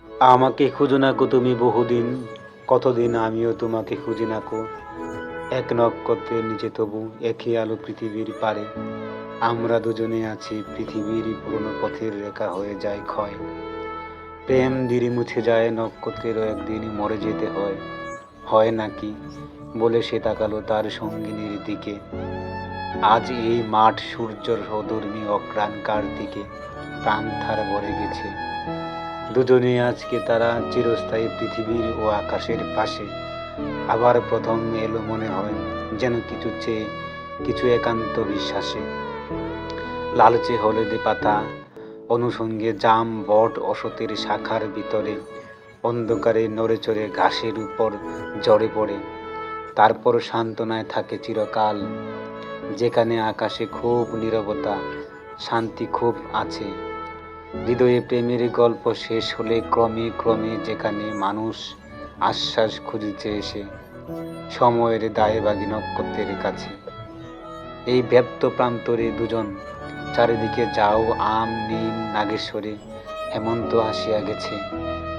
আমাকে খুঁজো নাকো তুমি বহুদিন, কতদিন আমিও তোমাকে খুঁজি নাকো। এক নক্ষত্রের নিচে তবু একই আলো পৃথিবীর পারে। আমরা দুজনে আছি পৃথিবীর পুরনো পথের রেখা হয়ে যায় ক্ষয়। প্রেম ধীরে মুছে যায়, নক্ষত্রেরও একদিন মরে যেতে হয়। হয় নাকি বলে সে তাকালো তার সঙ্গিনীর দিকে। আজ এই মাঠ সূর্যর সধর্মী অক্রান কার দিকে প্রাণ থার ভরে গেছে। দুজনে আজকে তারা চিরস্থায়ী পৃথিবীর ও আকাশের পাশে। আবার প্রথম এলো মনে হয় যেন কিছু চেয়ে, কিছু একান্ত বিশ্বাসে। লালচে হলদে পাতা অনুষঙ্গে জাম বট অসতের শাখার ভিতরে অন্ধকারে নড়ে চড়ে ঘাসের উপর ঝরে পড়ে। তারপর সান্ত্বনায় থাকে চিরকাল, যেখানে আকাশে খুব নীরবতা, শান্তি খুব আছে। হৃদয়ে প্রেমের গল্প শেষ হলে ক্রমে ক্রমে যেখানে মানুষ আশ্বাস খুঁজছে এসে সময়ের দায়ভাগী নক্ষত্রের কাছে। এই ব্যপ্ত প্রান্তরে দুজন, চারিদিকে যাও আম নিম নাগেশ্বরে হেমন্ত আসিয়া গেছে।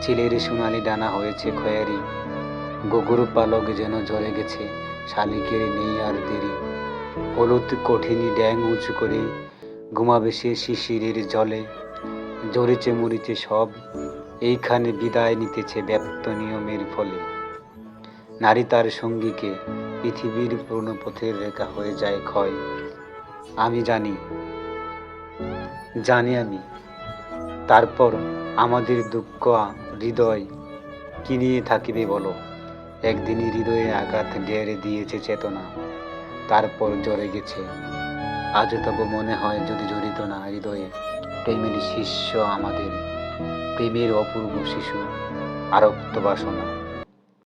চিলের সোনালি ডানা হয়েছে খয়েরি, গগুর পালক যেন ঝরে গেছে, শালিকের নেই আর দেরি। হলুদ কঠিনী ড্যাং উঁচু করে ঘুমাবে সে শিশিরের জলে। জড়িছে মরিছে সব এইখানে বিদায় নিতেছে ব্যপ্ত নিয়মের ফলে। নারী তার সঙ্গীকে পৃথিবীর পুরনো পথের রেখা হয়ে যায় ক্ষয়। আমি জানি, জানি আমি। তারপর আমাদের দুঃখ হৃদয় কি নিয়ে থাকিবে বলো। একদিনই হৃদয়ে আঘাত ঢেড়ে দিয়েছে চেতনা, তারপর জ্বরে গেছে। আজও তবু মনে হয় যদি জড়িত না হৃদয়ে প্রেমের শিষ্য আমাদের, প্রেমের অপূর্ব শিশু আরক্ত বাসনা।